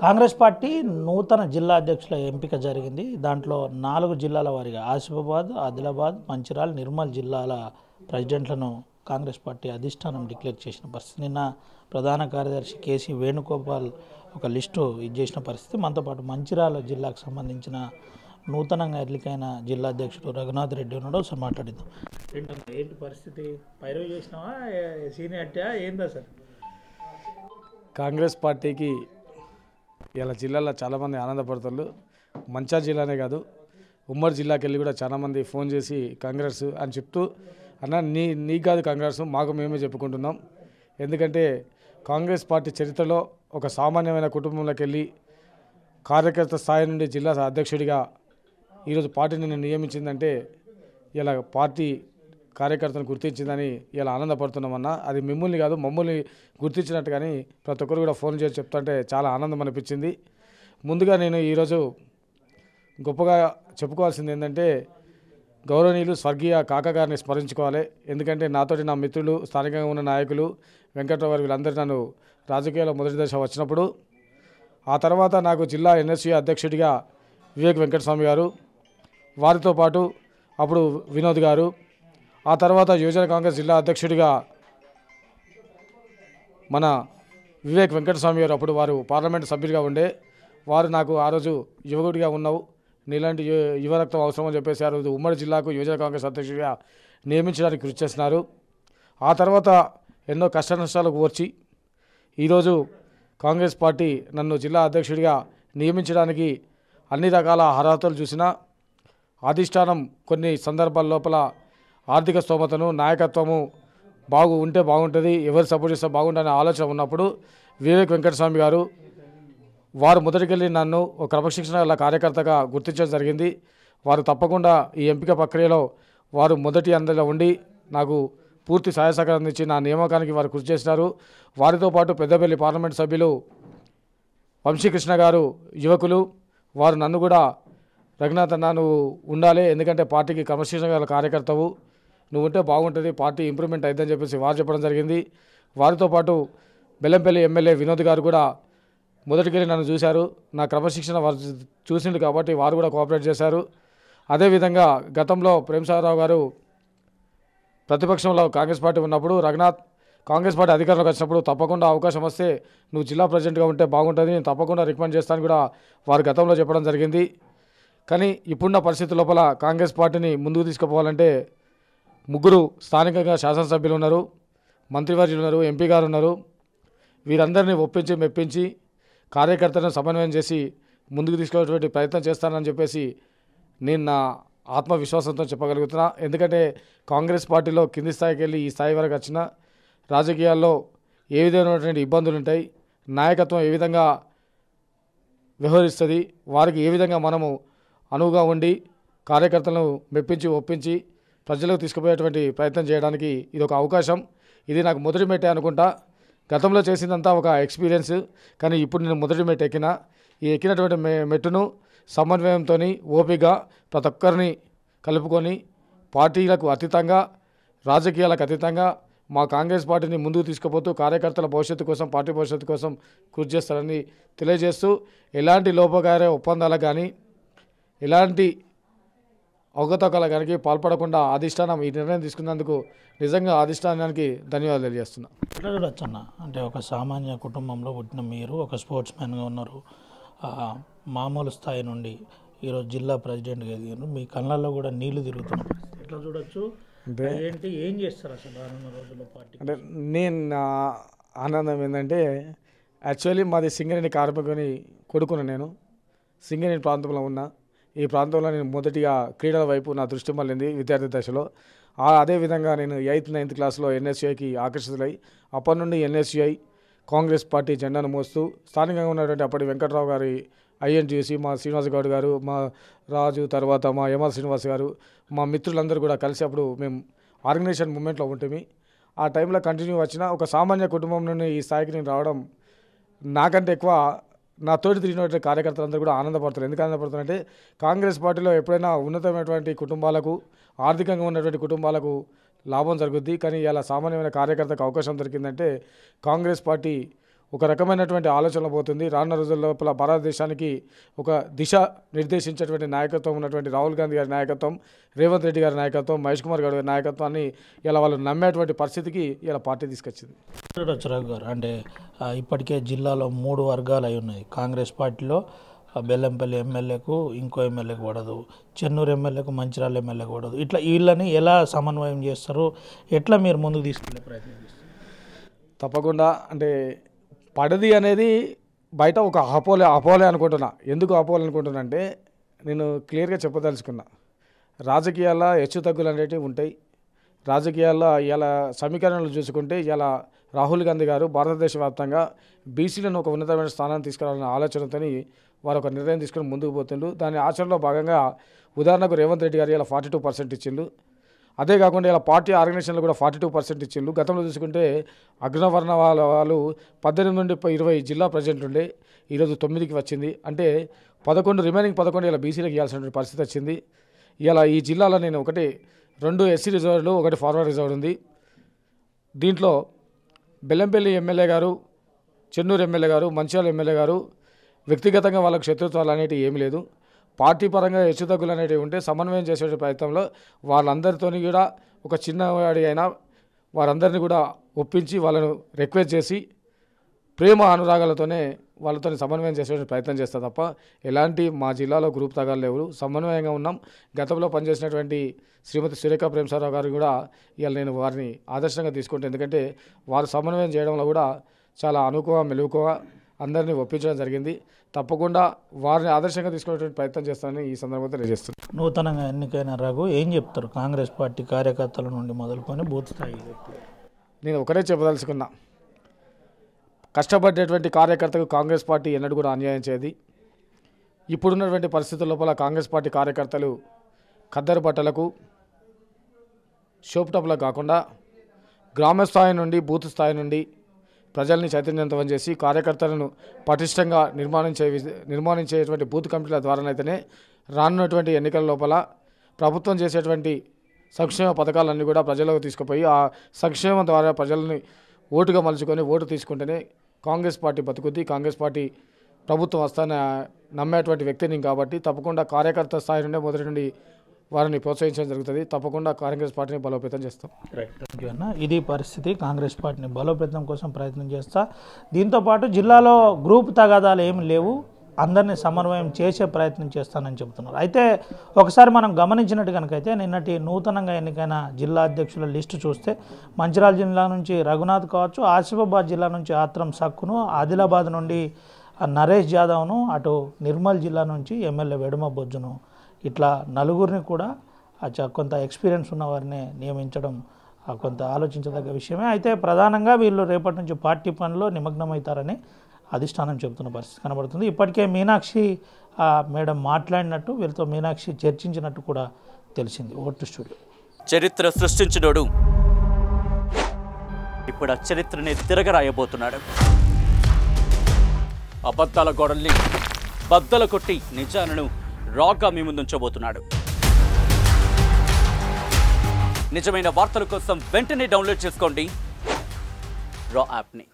Congress party నూతన జిల్లా అధ్యక్షుల ఎంపిక జరిగింది. దాంట్లో 4 జిల్లాల వారీగా ఆసిఫాబాద్, ఆదిలాబాద్, మంచిర్యాల, నిర్మల్ జిల్లాల ప్రెసిడెంట్లను కాంగ్రెస్ పార్టీ అధిష్టానం డిక్లేర్ చేసిన పరిస్థితి. నిన్న ప్రధాన కార్యదర్శి కేసీ వేణుగోపాల్ ఒక లిస్టు ఇచ్చేసిన పరిస్థితి. మనతో పాటు మంచిర్యాల జిల్లాకు సంబంధించిన నూతనంగా ఎన్నికైన జిల్లా అధ్యక్షుడు రఘునాథ్ రెడ్డి ఉన్నాడు. ఒకసారి మాట్లాడిద్దాం. ఏంటి పరిస్థితి? పైరవి చేసినావా, సీనియారిటీయా ఏందా సార్? కాంగ్రెస్ పార్టీకి ఇలా జిల్లాలో చాలామంది ఆనందపడుతున్నారు. మంచిర్యాల జిల్లానే కాదు, ఉమ్మడి జిల్లాకి వెళ్ళి కూడా చాలామంది ఫోన్ చేసి కాంగ్రెస్ అని చెప్తూ, అన్న నీకు కాదు కాంగ్రెస్, మాకు మేమే చెప్పుకుంటున్నాం. ఎందుకంటే కాంగ్రెస్ పార్టీ చరిత్రలో ఒక సామాన్యమైన కుటుంబంలోకి వెళ్ళి కార్యకర్త స్థాయి నుండి జిల్లా అధ్యక్షుడిగా ఈరోజు పార్టీని నియమించిందంటే ఇలా పార్టీ కార్యకర్తను గుర్తించిందని ఇలా ఆనందపడుతున్నామన్నా. అది మిమ్మల్ని కాదు, మమ్మల్ని గుర్తించినట్టు. కానీ ప్రతి ఒక్కరు కూడా ఫోన్ చేసి చెప్తుంటే చాలా ఆనందం అనిపించింది. ముందుగా నేను ఈరోజు గొప్పగా చెప్పుకోవాల్సింది ఏంటంటే, గౌరవనీయులు స్వర్గీయ కాకా గారిని స్మరించుకోవాలి. ఎందుకంటే నాతోటి నా మిత్రులు, స్థానికంగా ఉన్న నాయకులు, వెంకట్రావు గారు, వీళ్ళందరూ నన్ను రాజకీయాల్లో మొదటి దశ వచ్చినప్పుడు, ఆ తర్వాత నాకు జిల్లా ఎన్ఎస్యూ అధ్యక్షుడిగా వివేక్ వెంకటస్వామి గారు, వారితో పాటు అప్పుడు వినోద్ గారు, ఆ తర్వాత యువజన కాంగ్రెస్ జిల్లా అధ్యక్షుడిగా మన వివేక్ వెంకటస్వామి గారు, అప్పుడు వారు పార్లమెంటు సభ్యుడిగా ఉండే వారు, నాకు ఆ రోజు యువకుడిగా ఉన్నావు, నీలాంటి యువ రక్తం అవసరం అని చెప్పేసి ఆ రోజు ఉమ్మడి జిల్లాకు యువజన కాంగ్రెస్ అధ్యక్షుడిగా నియమించడానికి కృషి చేస్తున్నారు. ఆ తర్వాత ఎన్నో కష్ట నష్టాలకు ఓర్చి ఈరోజు కాంగ్రెస్ పార్టీ నన్ను జిల్లా అధ్యక్షుడిగా నియమించడానికి అన్ని రకాల అర్హతలు చూసినా, అధిష్టానం కొన్ని సందర్భాల లోపల ఆర్థిక స్తోమతను, నాయకత్వము ఉంటే బాగుంటుంది, ఎవరు సపోర్ట్ చేస్తే బాగుంటుందనే ఆలోచన ఉన్నప్పుడు వివేక్ వెంకటస్వామి గారు వారు మొదటికెళ్ళి నన్ను ఒక క్రమశిక్షణ గల కార్యకర్తగా గుర్తించడం జరిగింది. వారు తప్పకుండా ఈ ఎంపిక ప్రక్రియలో వారు మొదటి అందరిలో ఉండి నాకు పూర్తి సహాయ సహకారం అందించి నా నియామకానికి వారు కృషి చేసినారు. వారితో పాటు పెద్దపల్లి పార్లమెంట్ సభ్యులు వంశీకృష్ణ గారు, యువకులు, వారు నన్ను కూడా రఘునాథ్ అన్న నువ్వు ఉండాలి, ఎందుకంటే పార్టీకి క్రమశిక్షణ గల కార్యకర్తవు, నువ్వు ఉంటే బాగుంటుంది, పార్టీ ఇంప్రూవ్మెంట్ అవుతుందని చెప్పేసి వారు చెప్పడం జరిగింది. వారితో పాటు బెల్లంపల్లి ఎమ్మెల్యే వినోద్ గారు కూడా మొదటికెళ్ళి నన్ను చూశారు. నా క్రమశిక్షణ వారు చూసిండు కాబట్టి వారు కూడా కోఆపరేట్ చేశారు. అదేవిధంగా గతంలో ప్రేమసాగరరావు గారు ప్రతిపక్షంలో కాంగ్రెస్ పార్టీ ఉన్నప్పుడు, రఘునాథ్ కాంగ్రెస్ పార్టీ అధికారంలోకి వచ్చినప్పుడు తప్పకుండా అవకాశం వస్తే నువ్వు జిల్లా ప్రెసిడెంట్గా ఉంటే బాగుంటుంది, నేను తప్పకుండా రికమెండ్ చేస్తాను కూడా వారు గతంలో చెప్పడం జరిగింది. కానీ ఇప్పుడున్న పరిస్థితి లోపల కాంగ్రెస్ పార్టీని ముందుకు తీసుకుపోవాలంటే ముగ్గురు స్థానికంగా శాసనసభ్యులు ఉన్నారు, మంత్రివర్యులు ఉన్నారు, ఎంపీ గారు ఉన్నారు. వీరందరినీ ఒప్పించి మెప్పించి కార్యకర్తలను సమన్వయం చేసి ముందుకు తీసుకునేటువంటి ప్రయత్నం చేస్తానని చెప్పేసి నేను నా ఆత్మవిశ్వాసంతో చెప్పగలుగుతున్నా. ఎందుకంటే కాంగ్రెస్ పార్టీలో కింది స్థాయికి వెళ్ళి ఈ స్థాయి వరకు వచ్చిన రాజకీయాల్లో ఏ విధమైనటువంటి ఇబ్బందులు ఉంటాయి, నాయకత్వం ఏ విధంగా వ్యవహరిస్తుంది, వారికి ఏ విధంగా మనము అనువుగా ఉండి కార్యకర్తలను మెప్పించి ఒప్పించి ప్రజలకు తీసుకుపోయేటువంటి ప్రయత్నం చేయడానికి ఇది ఒక అవకాశం. ఇది నాకు మొదటి మెట్టే అనుకుంటా. గతంలో చేసిందంతా ఒక ఎక్స్పీరియన్స్, కానీ ఇప్పుడు నేను మొదటి మెట్టు ఎక్కిన. ఈ ఎక్కినటువంటి మెట్టును సమన్వయంతో ఓపికగా ప్రతి ఒక్కరిని కలుపుకొని పార్టీలకు అతీతంగా, రాజకీయాలకు అతీతంగా మా కాంగ్రెస్ పార్టీని ముందుకు తీసుకుపోతూ కార్యకర్తల భవిష్యత్తు కోసం, పార్టీ భవిష్యత్తు కోసం కృషి చేస్తారని తెలియజేస్తూ, ఎలాంటి లోపకార్య ఒప్పందాలకు కానీ, ఎలాంటి అవకతవకల గారికి పాల్పడకుండా అధిష్టానం ఈ నిర్ణయం తీసుకున్నందుకు నిజంగా అధిష్టానానికి ధన్యవాదాలు తెలియజేస్తున్నా. ఎట్లా చూడొచ్చు అన్న, అంటే ఒక సామాన్య కుటుంబంలో పుట్టిన మీరు ఒక స్పోర్ట్స్ మ్యాన్గా ఉన్నారు, మామూలు స్థాయి నుండి ఈరోజు జిల్లా ప్రెసిడెంట్గా ఎదిగారు, మీ కళ్ళల్లో కూడా నీళ్లు తిరుగుతున్నారు. ఎట్లా చూడొచ్చు, ఏంటి, ఏం చేస్తారు అసలు రానున్న రోజుల్లో పార్టీ? అంటే నేను నా ఆనందం ఏంటంటే, యాక్చువల్లీ మాది సింగరేణి కార్మికుని కొడుకును. నేను సింగరేణి ప్రాంతంలో ఉన్నా. ఈ ప్రాంతంలో నేను మొదటిగా క్రీడల వైపు నా దృష్టి మళ్ళింది విద్యార్థి దశలో. అదేవిధంగా నేను 8th 9th క్లాస్లో ఎన్ఎస్యుఐకి ఆకర్షితులై అప్పటి నుండి ఎన్ఎస్యుఐ కాంగ్రెస్ పార్టీ జెండాను మోస్తూ స్థానికంగా ఉన్నటువంటి అప్పటి వెంకట్రావు గారి ఐఎన్టీయూసీ, మా శ్రీనివాస్ గౌడ్ గారు, మా రాజు, తర్వాత మా ఎంఆర్ శ్రీనివాస్ గారు, మా మిత్రులందరూ కూడా కలిసి అప్పుడు మేము ఆర్గనైజేషన్ మూమెంట్లో ఉంటుంది. ఆ టైంలో కంటిన్యూ వచ్చిన ఒక సామాన్య కుటుంబం నుండి ఈ స్థాయికి నేను రావడం నాకంటే ఎక్కువ నా తోటి తిరిగినటువంటి కార్యకర్తలందరూ కూడా ఆనందపడతారు. ఎందుకు ఆనందపడుతారంటే, కాంగ్రెస్ పార్టీలో ఎప్పుడైనా ఉన్నతమైనటువంటి కుటుంబాలకు, ఆర్థికంగా ఉన్నటువంటి కుటుంబాలకు లాభం జరుగుద్ది. కానీ ఇలా సామాన్యమైన కార్యకర్తకు అవకాశం దొరికిందంటే కాంగ్రెస్ పార్టీ ఒక రకమైనటువంటి ఆలోచన పోతుంది. రానున్న రోజుల లోపల భారతదేశానికి ఒక దిశ నిర్దేశించేటువంటి నాయకత్వం ఉన్నటువంటి రాహుల్ గాంధీ గారి నాయకత్వం, రేవంత్ రెడ్డి గారి నాయకత్వం, మహేష్ కుమార్ గారి నాయకత్వాన్ని ఇలా వాళ్ళు నమ్మేటువంటి పరిస్థితికి ఇలా పార్టీ తీసుకొచ్చింది. రఘు గారు అంటే ఇప్పటికే జిల్లాలో 3 వర్గాలు అయి ఉన్నాయి. కాంగ్రెస్ పార్టీలో బెల్లంపల్లి ఎమ్మెల్యేకు ఇంకో ఎమ్మెల్యేకు పడదు, చెన్నూరు ఎమ్మెల్యేకు మంచిర్యాల ఎమ్మెల్యేకు పడదు. ఇట్లా వీళ్ళని ఎలా సమన్వయం చేస్తారు, ఎట్లా మీరు ముందుకు తీసుకెళ్ళే ప్రయత్నం చేస్తారు? తప్పకుండా అంటే పడది అనేది బయట ఒక అపోలే అనుకుంటున్నా. ఎందుకు అపోలే అనుకుంటున్నా అంటే నేను క్లియర్గా చెప్పదలుచుకున్నా. రాజకీయాల్లో హెచ్చు తగ్గులు అనేటివి ఉంటాయి. రాజకీయాల్లో ఇలా సమీకరణలు చూసుకుంటే ఇలా రాహుల్ గాంధీ గారు భారతదేశ వ్యాప్తంగా బీసీలను ఒక ఉన్నతమైన స్థానాన్ని తీసుకురావాలనే ఆలోచనతో వారు ఒక నిర్ణయం తీసుకుని ముందుకు పోతుండ్రు. దాని ఆచరణలో భాగంగా ఉదాహరణకు రేవంత్ రెడ్డి గారు ఇలా 42% ఇచ్చిండ్రు. అదే కాకుండా ఇలా పార్టీ ఆర్గనైజేషన్లు కూడా 42% ఇచ్చిండ్రు. గతంలో చూసుకుంటే అగ్రవర్ణ వాళ్ళు 18 నుండి 20 జిల్లా ప్రెసిడెంట్ ఉండే, ఈరోజు 9కి వచ్చింది. అంటే 11 రిమైనింగ్ 11 ఇలా బీసీలకు ఇవ్వాల్సిన పరిస్థితి వచ్చింది. ఇలా ఈ జిల్లాలో నేను 2 ఎస్సీ రిజర్వ్లు, 1 ఫార్వర్డ్ రిజర్వ్ ఉంది. దీంట్లో బెల్లంపల్లి ఎమ్మెల్యే గారు, చెన్నూరు ఎమ్మెల్యే గారు, మంచిర్యాల ఎమ్మెల్యే గారు వ్యక్తిగతంగా వాళ్ళకు శత్రుత్వాలు అనేటివి ఏమీ లేదు. పార్టీ పరంగా హెచ్చుతగ్గులు అనేటివి ఉంటే సమన్వయం చేసే ప్రయత్నంలో వాళ్ళందరితో కూడా ఒక చిన్నవాడి అయినా వారందరినీ కూడా ఒప్పించి వాళ్ళను రిక్వెస్ట్ చేసి ప్రేమ అనురాగాలతోనే వాళ్ళతో సమన్వయం చేసే ప్రయత్నం చేస్తా తప్ప ఎలాంటి మా జిల్లాలో గ్రూప్ తగాలు లేవు. సమన్వయంగా ఉన్నాం. గతంలో పనిచేసినటువంటి శ్రీమతి సురేఖ ప్రేమసారావు గారు కూడా ఇవాళ నేను వారిని ఆదర్శంగా తీసుకుంటాను. ఎందుకంటే వారు సమన్వయం చేయడంలో కూడా చాలా మెలుగుగా అందరినీ ఒప్పించడం జరిగింది. తప్పకుండా వారిని ఆదర్శంగా తీసుకునేటువంటి ప్రయత్నం చేస్తానని ఈ సందర్భంగా తెలియజేస్తున్నాను. నూతనంగా ఎన్నికైన రఘు ఏం చెప్తారు కాంగ్రెస్ పార్టీ కార్యకర్తల నుండి మొదలుకొని బూత్ స్థాయి? నేను ఒకటే చెప్పదలుచుకున్నా, కష్టపడేటువంటి కార్యకర్తకు కాంగ్రెస్ పార్టీ ఎన్నడూ కూడా అన్యాయం చేయదు. ఇప్పుడున్నటువంటి పరిస్థితుల లోపల కాంగ్రెస్ పార్టీ కార్యకర్తలు ఖద్దరు బట్టలకు, షోప్టాప్లకు కాకుండా గ్రామ స్థాయి నుండి బూత్ స్థాయి నుండి ప్రజల్ని చైతన్యవంతం చేసి కార్యకర్తలను పటిష్టంగా నిర్మాణించేటువంటి బూత్ కమిటీల ద్వారానైతేనే రానున్నటువంటి ఎన్నికల లోపల ప్రభుత్వం చేసేటువంటి సంక్షేమ పథకాలన్నీ కూడా ప్రజలకు తీసుకుపోయి ఆ సంక్షేమం ద్వారా ప్రజల్ని ఓటుగా మలుచుకొని ఓటు తీసుకుంటేనే కాంగ్రెస్ పార్టీ బతుకుద్ది, కాంగ్రెస్ పార్టీ ప్రభుత్వం వస్తానే నమ్మేటువంటి వ్యక్తిని. కాబట్టి తప్పకుండా కార్యకర్త స్థాయి నుండి మొదటి నుండి వారిని ప్రోత్సహించడం జరుగుతుంది. తప్పకుండా కాంగ్రెస్ పార్టీని బలోపేతం చేస్తాం. థ్యాంక్ యూ అన్న. ఇది పరిస్థితి. కాంగ్రెస్ పార్టీని బలోపేతం కోసం ప్రయత్నం చేస్తా. దీంతోపాటు జిల్లాలో గ్రూప్ తగాదాలు ఏమి లేవు, అందరినీ సమన్వయం చేసే ప్రయత్నం చేస్తానని చెబుతున్నారు. అయితే ఒకసారి మనం గమనించినట్టు కనుకైతే నిన్నటి నూతనంగా ఎన్నికైన జిల్లా అధ్యక్షుల లిస్టు చూస్తే మంచిర్యాల జిల్లా నుంచి రఘునాథ్ కావచ్చు, ఆసిఫాబాద్ జిల్లా నుంచి ఆత్రం సక్కును, ఆదిలాబాద్ నుండి నరేష్ జాదవ్ను, అటు నిర్మల్ జిల్లా నుంచి ఎమ్మెల్యే వెడుమ బొజ్జును, ఇట్లా నలుగురిని కూడా కొంత ఎక్స్పీరియన్స్ ఉన్న వారిని నియమించడం కొంత ఆలోచించదగ్గ విషయమే. అయితే ప్రధానంగా వీళ్ళు రేపటి నుంచి పార్టీ పనిలో నిమగ్నమవుతారని అధిష్టానం చెబుతున్న పరిస్థితి కనబడుతుంది. ఇప్పటికే మీనాక్షి మేడం మాట్లాడినట్టు వీళ్ళతో మీనాక్షి చర్చించినట్టు కూడా తెలిసింది. Vote studio. చరిత్ర సృష్టించినోడు ఇప్పుడు ఆ చరిత్రని తిరగరాయబోతున్నాడు. అబద్ధాల గోడల్ని బద్దలు కొట్టి నిజాలను రాగా మీ ముందుంచబోతున్నాడు. నిజమైన వార్తల కోసం వెంటనే డౌన్లోడ్ చేసుకోండి రా యాప్ని.